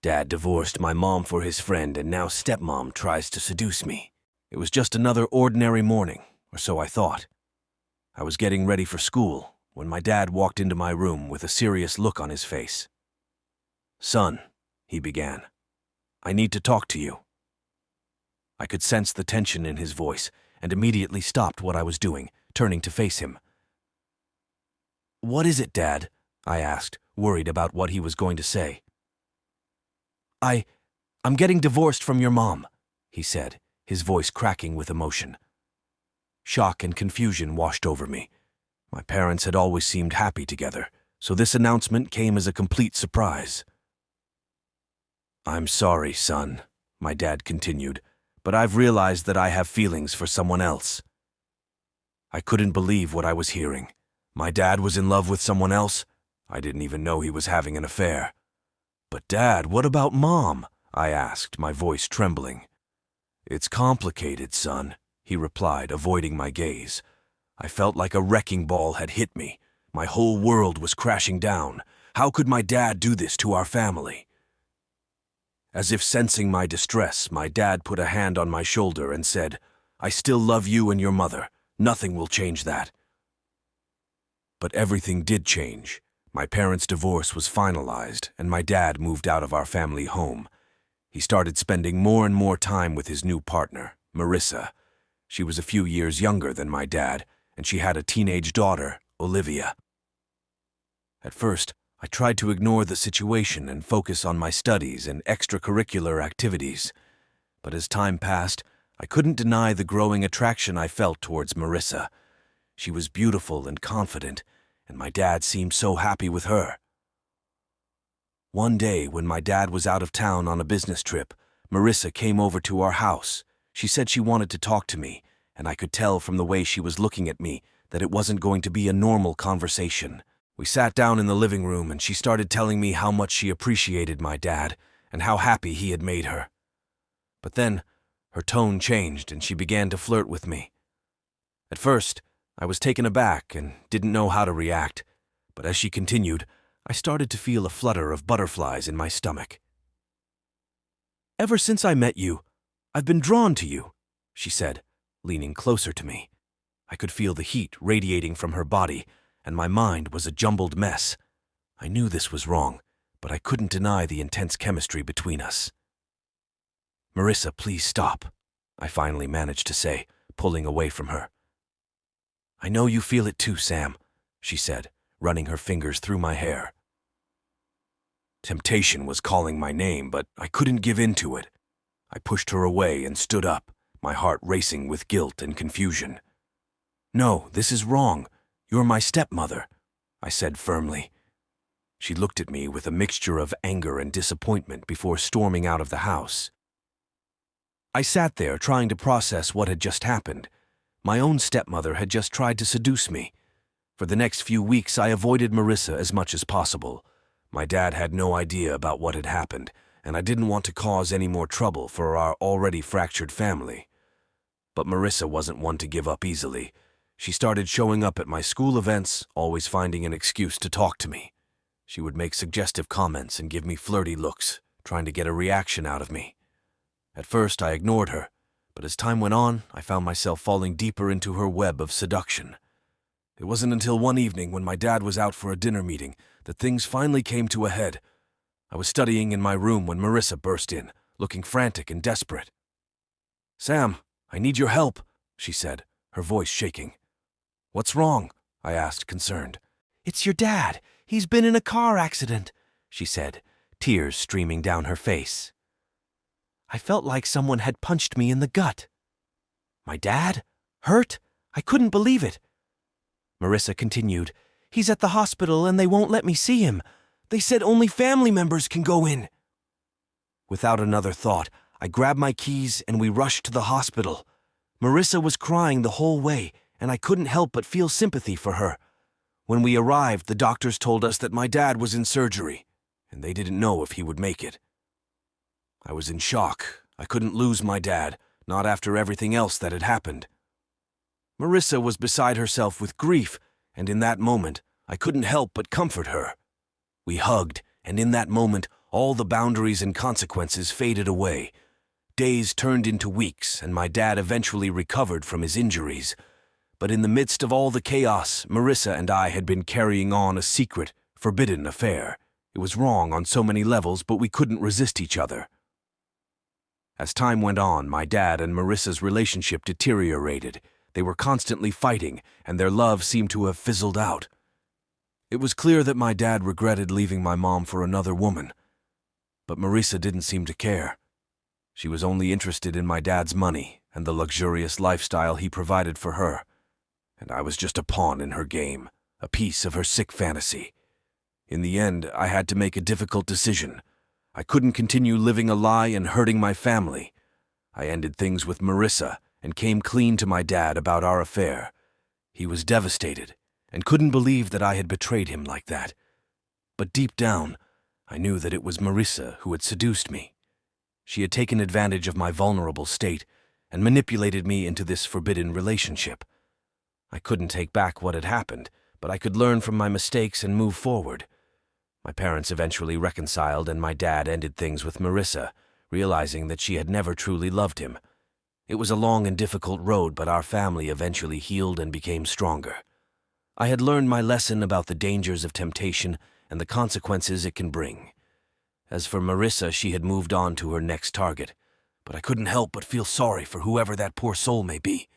Dad divorced my mom for his friend, and now stepmom tries to seduce me. It was just another ordinary morning, or so I thought. I was getting ready for school when my dad walked into my room with a serious look on his face. "Son," he began, "I need to talk to you." I could sense the tension in his voice and immediately stopped what I was doing, turning to face him. "What is it, Dad?" I asked, worried about what he was going to say. I'm getting divorced from your mom," he said, his voice cracking with emotion. Shock and confusion washed over me. My parents had always seemed happy together, so this announcement came as a complete surprise. "I'm sorry, son," my dad continued, "but I've realized that I have feelings for someone else." I couldn't believe what I was hearing. My dad was in love with someone else? I didn't even know he was having an affair. "But Dad, what about Mom?" I asked, my voice trembling. "It's complicated, son," he replied, avoiding my gaze. I felt like a wrecking ball had hit me. My whole world was crashing down. How could my dad do this to our family? As if sensing my distress, my dad put a hand on my shoulder and said, "I still love you and your mother. Nothing will change that." But everything did change. My parents' divorce was finalized, and my dad moved out of our family home. He started spending more and more time with his new partner, Marissa. She was a few years younger than my dad, and she had a teenage daughter, Olivia. At first, I tried to ignore the situation and focus on my studies and extracurricular activities. But as time passed, I couldn't deny the growing attraction I felt towards Marissa. She was beautiful and confident, and my dad seemed so happy with her. One day, when my dad was out of town on a business trip, Marissa came over to our house. She said she wanted to talk to me, and I could tell from the way she was looking at me that it wasn't going to be a normal conversation. We sat down in the living room, and she started telling me how much she appreciated my dad and how happy he had made her. But then, her tone changed, and she began to flirt with me. At first, I was taken aback and didn't know how to react, but as she continued, I started to feel a flutter of butterflies in my stomach. "Ever since I met you, I've been drawn to you," she said, leaning closer to me. I could feel the heat radiating from her body, and my mind was a jumbled mess. I knew this was wrong, but I couldn't deny the intense chemistry between us. "Marissa, please stop," I finally managed to say, pulling away from her. "I know you feel it too, Sam," she said, running her fingers through my hair. Temptation was calling my name, but I couldn't give in to it. I pushed her away and stood up, my heart racing with guilt and confusion. "No, this is wrong. You're my stepmother," I said firmly. She looked at me with a mixture of anger and disappointment before storming out of the house. I sat there trying to process what had just happened. My own stepmother had just tried to seduce me. For the next few weeks, I avoided Marissa as much as possible. My dad had no idea about what had happened, and I didn't want to cause any more trouble for our already fractured family. But Marissa wasn't one to give up easily. She started showing up at my school events, always finding an excuse to talk to me. She would make suggestive comments and give me flirty looks, trying to get a reaction out of me. At first, I ignored her, but as time went on, I found myself falling deeper into her web of seduction. It wasn't until one evening when my dad was out for a dinner meeting that things finally came to a head. I was studying in my room when Marissa burst in, looking frantic and desperate. "Sam, I need your help," she said, her voice shaking. "What's wrong?" I asked, concerned. "It's your dad. He's been in a car accident," she said, tears streaming down her face. I felt like someone had punched me in the gut. "My dad? Hurt?" I couldn't believe it. Marissa continued, "He's at the hospital and they won't let me see him. They said only family members can go in." Without another thought, I grabbed my keys and we rushed to the hospital. Marissa was crying the whole way, and I couldn't help but feel sympathy for her. When we arrived, the doctors told us that my dad was in surgery, and they didn't know if he would make it. I was in shock. I couldn't lose my dad, not after everything else that had happened. Marissa was beside herself with grief, and in that moment, I couldn't help but comfort her. We hugged, and in that moment, All the boundaries and consequences faded away. Days turned into weeks, and my dad eventually recovered from his injuries. But in the midst of all the chaos, Marissa and I had been carrying on a secret, forbidden affair. It was wrong on so many levels, but we couldn't resist each other. As time went on, my dad and Marissa's relationship deteriorated. They were constantly fighting, and their love seemed to have fizzled out. It was clear that my dad regretted leaving my mom for another woman. But Marissa didn't seem to care. She was only interested in my dad's money and the luxurious lifestyle he provided for her. And I was just a pawn in her game, a piece of her sick fantasy. In the end, I had to make a difficult decision. I couldn't continue living a lie and hurting my family. I ended things with Marissa and came clean to my dad about our affair. He was devastated and couldn't believe that I had betrayed him like that. But deep down, I knew that it was Marissa who had seduced me. She had taken advantage of my vulnerable state and manipulated me into this forbidden relationship. I couldn't take back what had happened, but I could learn from my mistakes and move forward. My parents eventually reconciled, and my dad ended things with Marissa, realizing that she had never truly loved him. It was a long and difficult road, but our family eventually healed and became stronger. I had learned my lesson about the dangers of temptation and the consequences it can bring. As for Marissa, she had moved on to her next target, but I couldn't help but feel sorry for whoever that poor soul may be.